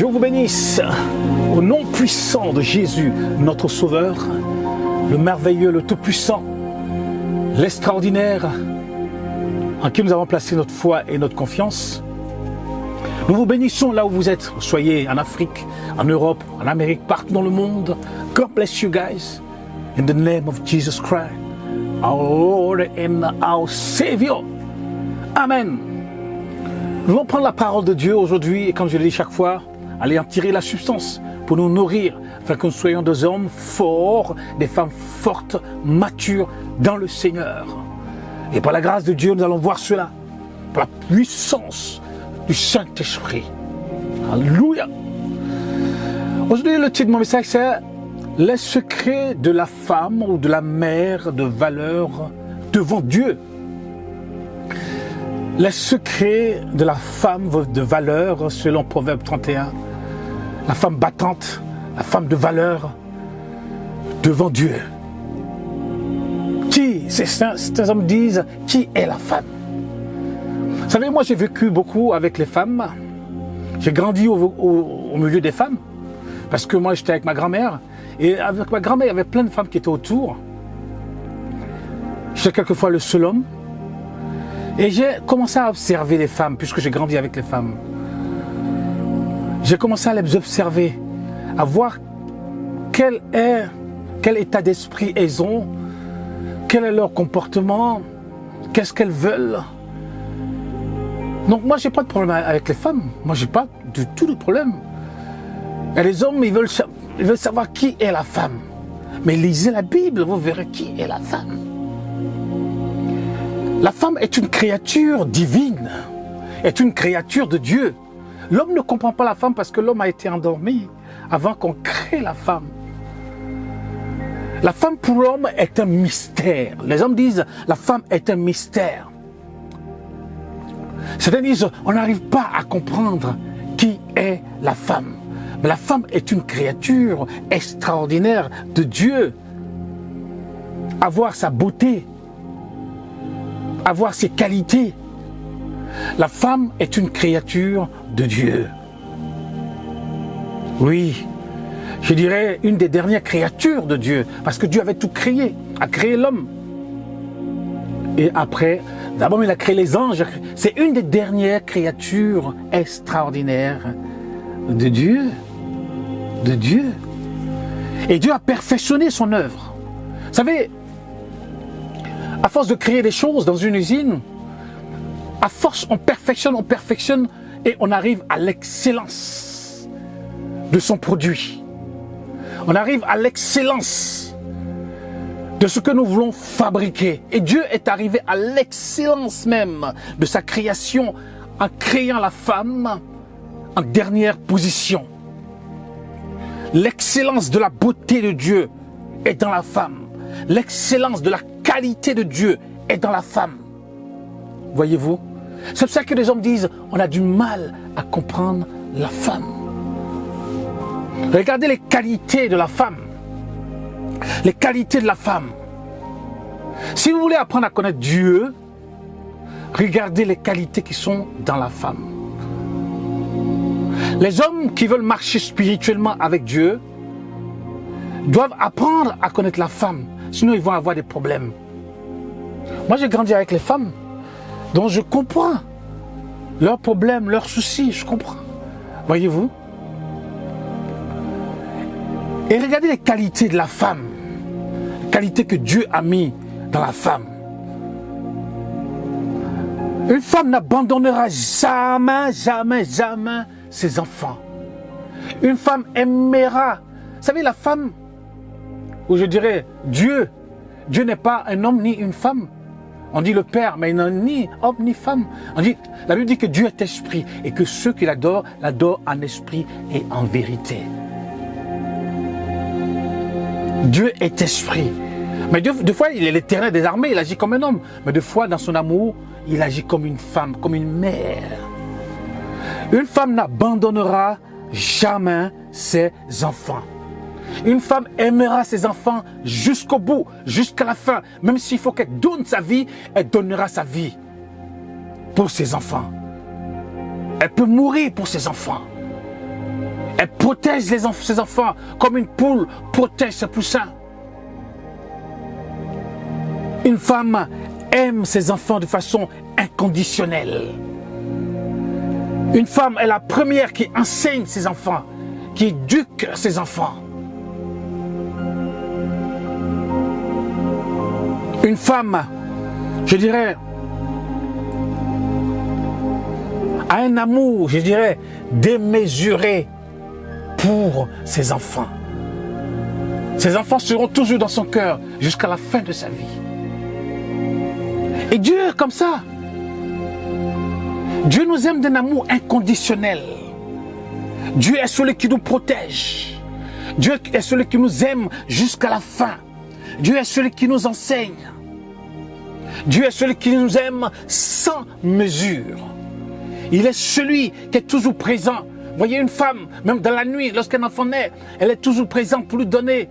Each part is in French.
Dieu vous bénisse, au nom puissant de Jésus, notre Sauveur, le merveilleux, le tout-puissant, l'extraordinaire, en qui nous avons placé notre foi et notre confiance. Nous vous bénissons là où vous êtes, soyez en Afrique, en Europe, en Amérique, partout dans le monde. God bless you guys, in the name of Jesus Christ, our Lord and our Savior. Amen. Nous allons prendre la parole de Dieu aujourd'hui, et comme je le dis chaque fois, aller en tirer la substance pour nous nourrir, afin que nous soyons des hommes forts, des femmes fortes, matures dans le Seigneur. Et par la grâce de Dieu, nous allons voir cela, par la puissance du Saint-Esprit. Alléluia. Aujourd'hui, le titre de mon message, c'est « Les secrets de la femme ou de la mère de valeur devant Dieu ». Les secrets de la femme de valeur, selon Proverbe 31. La femme battante, la femme de valeur devant Dieu. Certains hommes disent, qui est la femme? Vous savez, moi j'ai vécu beaucoup avec les femmes. J'ai grandi au milieu des femmes. Parce que moi j'étais avec ma grand-mère. Et avec ma grand-mère, il y avait plein de femmes qui étaient autour. J'étais quelquefois le seul homme. Et j'ai commencé à observer les femmes, puisque j'ai grandi avec les femmes. J'ai commencé à les observer, à voir quel état d'esprit elles ont, quel est leur comportement, qu'est-ce qu'elles veulent. Donc moi, j'ai pas de problème avec les femmes. Moi, j'ai pas du tout de problème. Et les hommes, ils veulent savoir qui est la femme. Mais lisez la Bible, vous verrez qui est la femme. La femme est une créature divine, est une créature de Dieu. L'homme ne comprend pas la femme parce que l'homme a été endormi avant qu'on crée la femme. La femme pour l'homme est un mystère. Les hommes disent la femme est un mystère. Certains disent on n'arrive pas à comprendre qui est la femme. Mais la femme est une créature extraordinaire de Dieu. Avoir sa beauté, avoir ses qualités. La femme est une créature de Dieu. Oui, je dirais une des dernières créatures de Dieu, parce que Dieu avait tout créé, a créé l'homme. Et après, d'abord il a créé les anges. C'est une des dernières créatures extraordinaires de Dieu. De Dieu. Et Dieu a perfectionné son œuvre. Vous savez, à force de créer des choses dans une usine, à force on perfectionne et on arrive à l'excellence de son produit. On arrive à l'excellence de ce que nous voulons fabriquer. Et Dieu est arrivé à l'excellence même de sa création en créant la femme en dernière position. L'excellence de la beauté de Dieu est dans la femme. L'excellence de la qualité de Dieu est dans la femme. Voyez-vous? C'est pour ça que les hommes disent on a du mal à comprendre la femme. Regardez les qualités de la femme. Les qualités de la femme. Si vous voulez apprendre à connaître Dieu, regardez les qualités qui sont dans la femme. Les hommes qui veulent marcher spirituellement avec Dieu doivent apprendre à connaître la femme. Sinon, ils vont avoir des problèmes. Moi, j'ai grandi avec les femmes, donc je comprends leurs problèmes, leurs soucis, je comprends. Voyez-vous? Et regardez les qualités de la femme, les qualités que Dieu a mis dans la femme. Une femme n'abandonnera jamais, jamais, jamais ses enfants. Une femme aimera. Vous savez, la femme, ou je dirais Dieu n'est pas un homme ni une femme. On dit le Père, mais il n'est ni homme ni femme. La Bible dit que Dieu est esprit et que ceux qui l'adorent en esprit et en vérité. Dieu est esprit. Mais des fois, il est l'éternel des armées, il agit comme un homme. Mais des fois, dans son amour, il agit comme une femme, comme une mère. Une femme n'abandonnera jamais ses enfants. Une femme aimera ses enfants jusqu'au bout, jusqu'à la fin. Même s'il faut qu'elle donne sa vie, elle donnera sa vie pour ses enfants. Elle peut mourir pour ses enfants. Elle protège ses enfants comme une poule protège ses poussins. Une femme aime ses enfants de façon inconditionnelle. Une femme est la première qui enseigne ses enfants, qui éduque ses enfants. Une femme, je dirais, a un amour, je dirais, démesuré pour ses enfants. Ses enfants seront toujours dans son cœur jusqu'à la fin de sa vie. Et Dieu, comme ça, Dieu nous aime d'un amour inconditionnel. Dieu est celui qui nous protège. Dieu est celui qui nous aime jusqu'à la fin. Dieu est celui qui nous enseigne. Dieu est celui qui nous aime sans mesure. Il est celui qui est toujours présent. Voyez une femme, même dans la nuit, lorsqu'un enfant naît, elle est toujours présente pour lui donner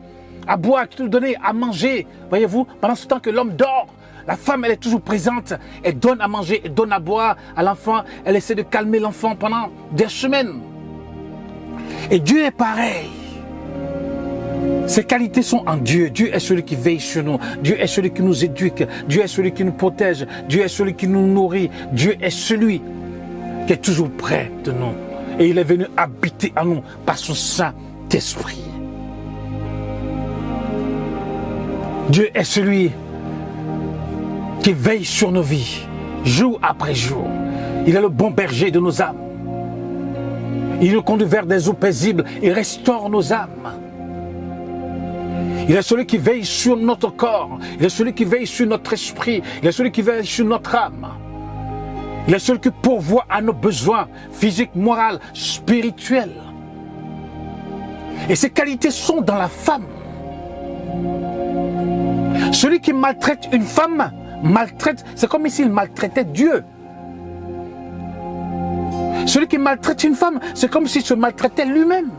à boire, pour lui donner à manger. Voyez-vous, pendant ce temps que l'homme dort, la femme, elle est toujours présente. Elle donne à manger, elle donne à boire à l'enfant. Elle essaie de calmer l'enfant pendant des semaines. Et Dieu est pareil. Ses qualités sont en Dieu. Dieu est celui qui veille sur nous. Dieu est celui qui nous éduque. Dieu est celui qui nous protège. Dieu est celui qui nous nourrit. Dieu est celui qui est toujours près de nous. Et il est venu habiter en nous par son Saint-Esprit. Dieu est celui qui veille sur nos vies, jour après jour. Il est le bon berger de nos âmes. Il nous conduit vers des eaux paisibles. Il restaure nos âmes. Il est celui qui veille sur notre corps. Il est celui qui veille sur notre esprit. Il est celui qui veille sur notre âme. Il est celui qui pourvoit à nos besoins physiques, moraux, spirituels. Et ces qualités sont dans la femme. Celui qui maltraite une femme, maltraite, c'est comme s'il maltraitait Dieu. Celui qui maltraite une femme, c'est comme s'il se maltraitait lui-même.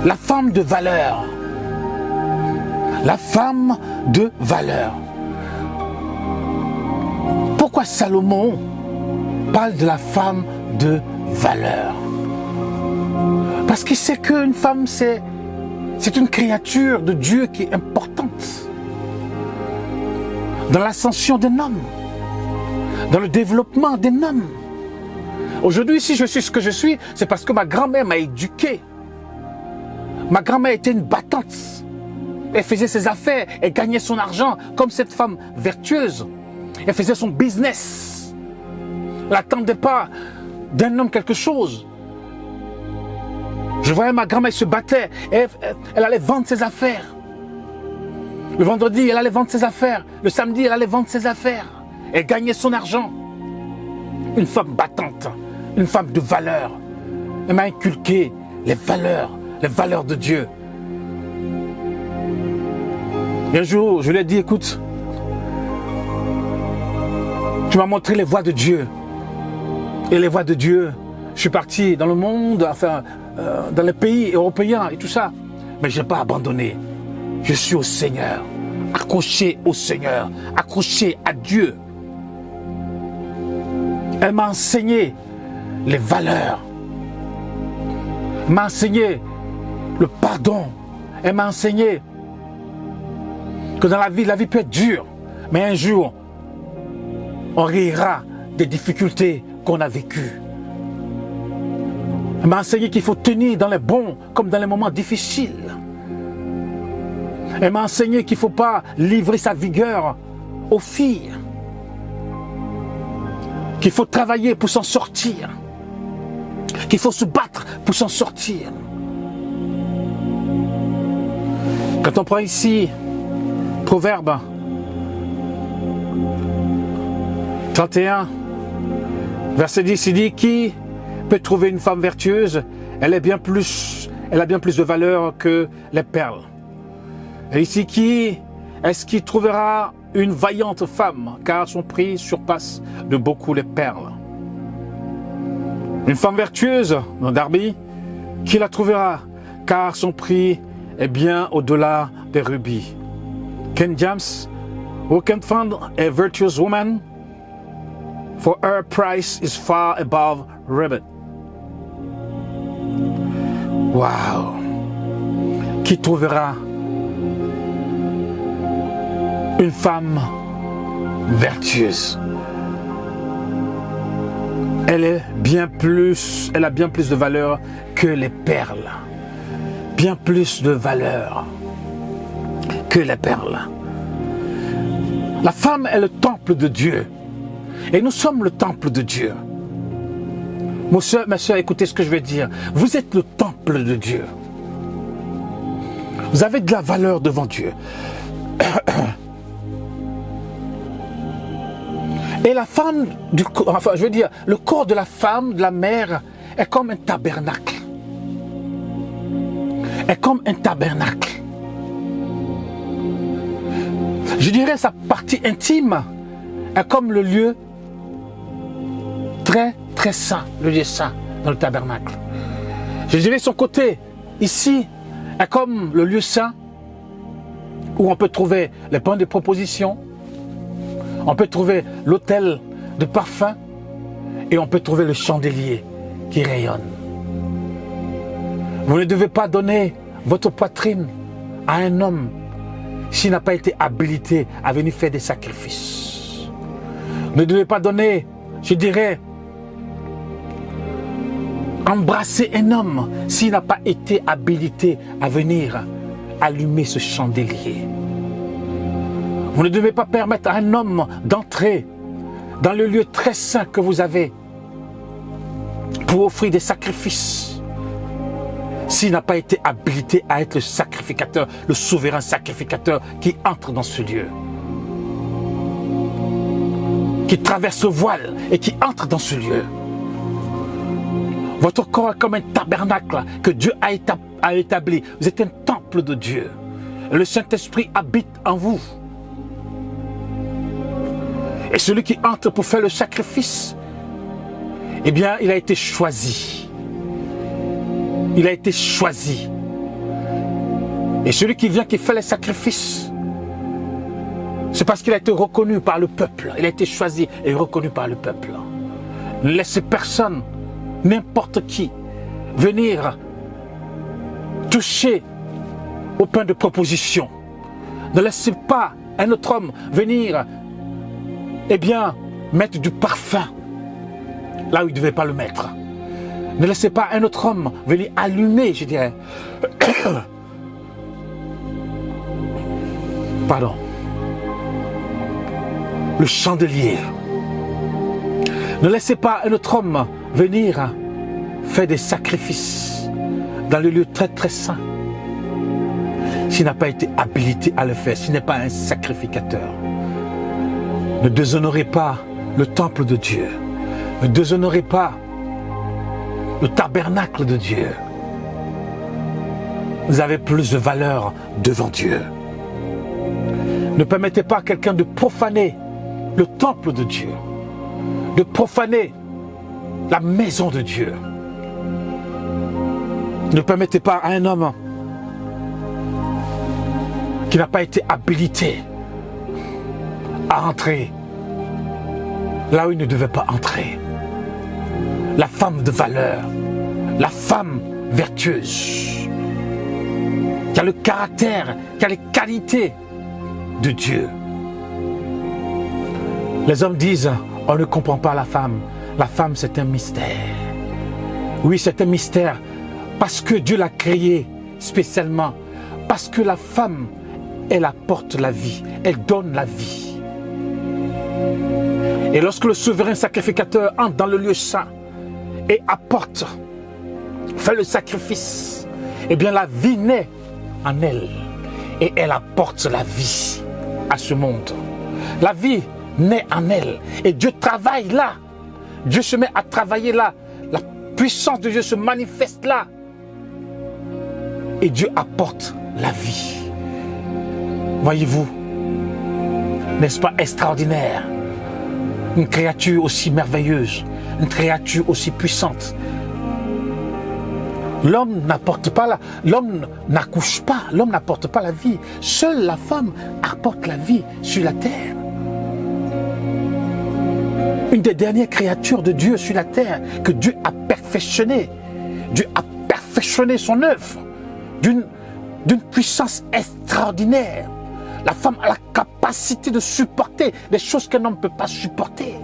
La femme de valeur. La femme de valeur. Pourquoi Salomon parle de la femme de valeur? Parce qu'il sait qu'une femme, c'est une créature de Dieu qui est importante dans l'ascension d'un homme, dans le développement d'un homme. Aujourd'hui, si je suis ce que je suis, c'est parce que ma grand-mère m'a éduqué. Ma grand-mère était une battante. Elle faisait ses affaires, elle gagnait son argent comme cette femme vertueuse. Elle faisait son business. Elle n'attendait pas d'un homme quelque chose. Je voyais ma grand-mère se battait. Elle allait vendre ses affaires. Le vendredi, elle allait vendre ses affaires. Le samedi, elle allait vendre ses affaires. Elle gagnait son argent. Une femme battante. Une femme de valeur. Elle m'a inculqué les valeurs de Dieu. Et un jour, je lui ai dit, écoute, tu m'as montré les voies de Dieu. Et les voies de Dieu, je suis parti dans le monde, enfin, dans les pays européens et tout ça. Mais je n'ai pas abandonné. Je suis au Seigneur. Accroché au Seigneur. Accroché à Dieu. Elle m'a enseigné les valeurs. Elle m'a enseigné le pardon. Elle m'a enseigné que dans la vie peut être dure. Mais un jour, on rira des difficultés qu'on a vécues. Elle m'a enseigné qu'il faut tenir dans les bons comme dans les moments difficiles. Elle m'a enseigné qu'il ne faut pas livrer sa vigueur aux filles. Qu'il faut travailler pour s'en sortir. Qu'il faut se battre pour s'en sortir. Quand on prend ici Proverbe 31, verset 10, il dit, qui peut trouver une femme vertueuse? Elle a bien plus de valeur que les perles. Et ici, qui est-ce qui trouvera une vaillante femme, car son prix surpasse de beaucoup les perles? Une femme vertueuse, dans Darby, qui la trouvera, car son prix est bien au-delà des rubis. Ken James, who can find a virtuous woman? for her price is far above raiment. Wow! Qui trouvera une femme vertueuse? Elle a bien plus de valeur que les perles. Bien plus de valeur que les perles. La femme est le temple de Dieu. Et nous sommes le temple de Dieu. Ma soeur, écoutez ce que je vais dire. Vous êtes le temple de Dieu. Vous avez de la valeur devant Dieu. Et la femme, le corps de la femme, de la mère, est comme un tabernacle. Est comme un tabernacle. Je dirais sa partie intime est comme le lieu très, très saint, le lieu saint dans le tabernacle. Je dirais son côté, ici, est comme le lieu saint où on peut trouver les points de proposition, on peut trouver l'autel de parfum et on peut trouver le chandelier qui rayonne. Vous ne devez pas donner votre poitrine à un homme s'il n'a pas été habilité à venir faire des sacrifices. Vous ne devez pas donner, je dirais, embrasser un homme s'il n'a pas été habilité à venir allumer ce chandelier. Vous ne devez pas permettre à un homme d'entrer dans le lieu très saint que vous avez pour offrir des sacrifices s'il n'a pas été habilité à être le sacrificateur, le souverain sacrificateur qui entre dans ce lieu, qui traverse le voile et qui entre dans ce lieu. Votre corps est comme un tabernacle que Dieu a établi. Vous êtes un temple de Dieu. Le Saint-Esprit habite en vous. Et celui qui entre pour faire le sacrifice, eh bien, il a été choisi. Il a été choisi. Et celui qui vient, qui fait les sacrifices, c'est parce qu'il a été reconnu par le peuple. Il a été choisi et reconnu par le peuple. Ne laissez personne, n'importe qui, venir toucher au pain de proposition. Ne laissez pas un autre homme venir, eh bien, mettre du parfum là où il ne devait pas le mettre. Ne laissez pas un autre homme venir allumer, je dirais, pardon, le chandelier. Ne laissez pas un autre homme venir faire des sacrifices dans le lieu très très saint s'il n'a pas été habilité à le faire, s'il n'est pas un sacrificateur. Ne déshonorez pas le temple de Dieu. Ne déshonorez pas le tabernacle de Dieu. Vous avez plus de valeur devant Dieu. Ne permettez pas à quelqu'un de profaner le temple de Dieu, de profaner la maison de Dieu. Ne permettez pas à un homme qui n'a pas été habilité à entrer là où il ne devait pas entrer. La femme de valeur, la femme vertueuse, qui a le caractère, qui a les qualités de Dieu. Les hommes disent, on ne comprend pas la femme. La femme, c'est un mystère. Oui, c'est un mystère parce que Dieu l'a créée spécialement. Parce que la femme, elle apporte la vie, elle donne la vie. Et lorsque le souverain sacrificateur entre dans le lieu saint et apporte, fait le sacrifice, eh bien la vie naît en elle et elle apporte la vie à ce monde. La vie naît en elle et Dieu travaille là. Dieu se met à travailler là. La puissance de Dieu se manifeste là. Et Dieu apporte la vie. Voyez-vous, n'est-ce pas extraordinaire? Une créature aussi merveilleuse, une créature aussi puissante. L'homme n'apporte pas l'homme n'accouche pas, l'homme n'apporte pas la vie. Seule la femme apporte la vie sur la terre. une des dernières créatures de Dieu sur la terre que Dieu a perfectionné. Dieu a perfectionné son œuvre d'une puissance extraordinaire. La femme a la capacité de supporter des choses qu'un homme ne peut pas supporter.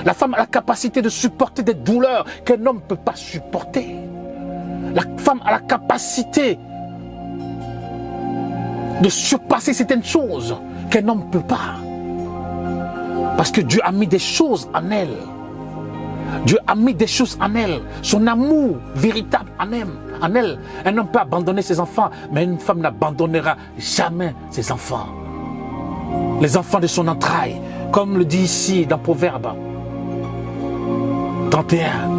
La femme a la capacité de supporter des douleurs qu'un homme ne peut pas supporter. La femme a la capacité de surpasser certaines choses qu'un homme ne peut pas. Parce que Dieu a mis des choses en elle. Dieu a mis des choses en elle. Son amour véritable en elle. Un homme peut abandonner ses enfants, mais une femme n'abandonnera jamais ses enfants. Les enfants de son entraille, comme le dit ici dans Proverbe 31.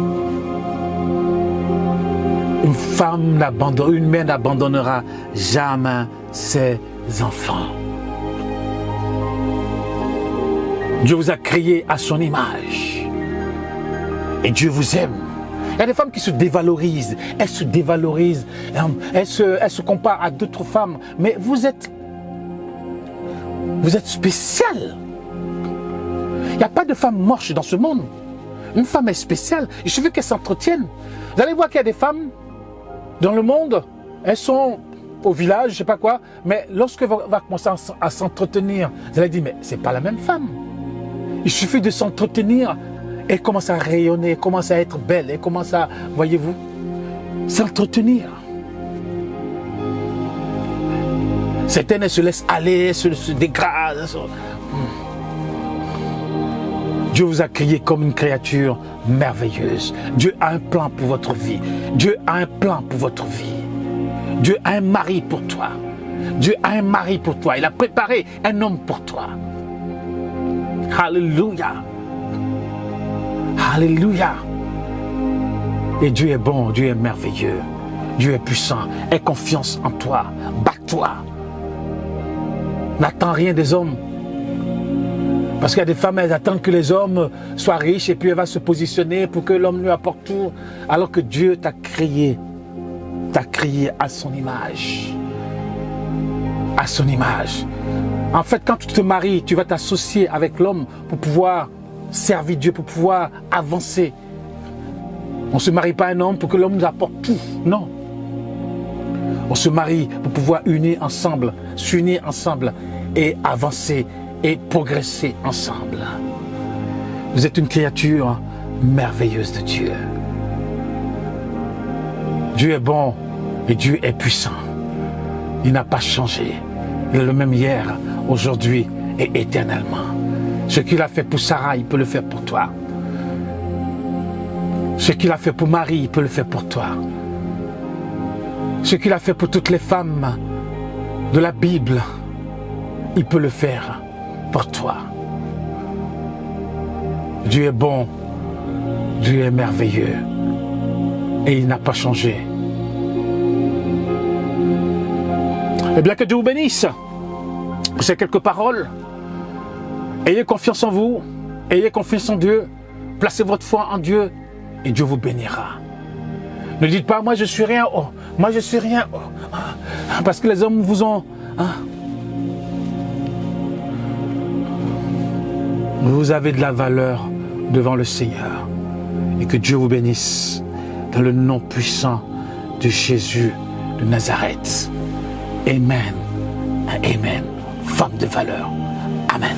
Une mère n'abandonnera jamais ses enfants. Dieu vous a créé à son image. Et Dieu vous aime. Il y a des femmes qui se dévalorisent. Elles se dévalorisent. Elles se comparent à d'autres femmes. Mais vous êtes spécial. Il n'y a pas de femme moche dans ce monde. Une femme est spéciale. Il suffit qu'elle s'entretienne. Vous allez voir qu'il y a des femmes dans le monde, elles sont au village, je ne sais pas quoi, mais lorsqu'elle va commencer à s'entretenir, vous allez dire, mais ce n'est pas la même femme. Il suffit de s'entretenir, elle commence à rayonner, elle commence à être belle, elle commence à, voyez-vous, s'entretenir. Certaines, elles se laissent aller, elles se dégradent. Dieu vous a créé comme une créature merveilleuse. Dieu a un plan pour votre vie. Dieu a un plan pour votre vie. Dieu a un mari pour toi. Dieu a un mari pour toi. Il a préparé un homme pour toi. Alléluia. Alléluia. Et Dieu est bon, Dieu est merveilleux. Dieu est puissant. Aie confiance en toi. Bats-toi. N'attends rien des hommes. Parce qu'il y a des femmes, elles attendent que les hommes soient riches et puis elles vont se positionner pour que l'homme lui apporte tout. Alors que Dieu t'a créé à son image. À son image. En fait, quand tu te maries, tu vas t'associer avec l'homme pour pouvoir servir Dieu, pour pouvoir avancer. On ne se marie pas à un homme pour que l'homme nous apporte tout. Non. On se marie pour pouvoir s'unir ensemble et avancer et progresser ensemble. Vous êtes une créature merveilleuse de Dieu. Dieu est bon et Dieu est puissant. Il n'a pas changé. Il est le même hier, aujourd'hui et éternellement. Ce qu'il a fait pour Sarah, il peut le faire pour toi. Ce qu'il a fait pour Marie, il peut le faire pour toi. Ce qu'il a fait pour toutes les femmes de la Bible, il peut le faire pour toi. Dieu est bon, Dieu est merveilleux et il n'a pas changé. Eh bien, que Dieu vous bénisse pour ces quelques paroles. Ayez confiance en vous, ayez confiance en Dieu, placez votre foi en Dieu et Dieu vous bénira. Ne dites pas, moi je suis rien, oh, moi je suis rien, oh, parce que les hommes vous ont... Vous avez de la valeur devant le Seigneur. Et que Dieu vous bénisse dans le nom puissant de Jésus de Nazareth. Amen. Amen. Femme de valeur. Amen.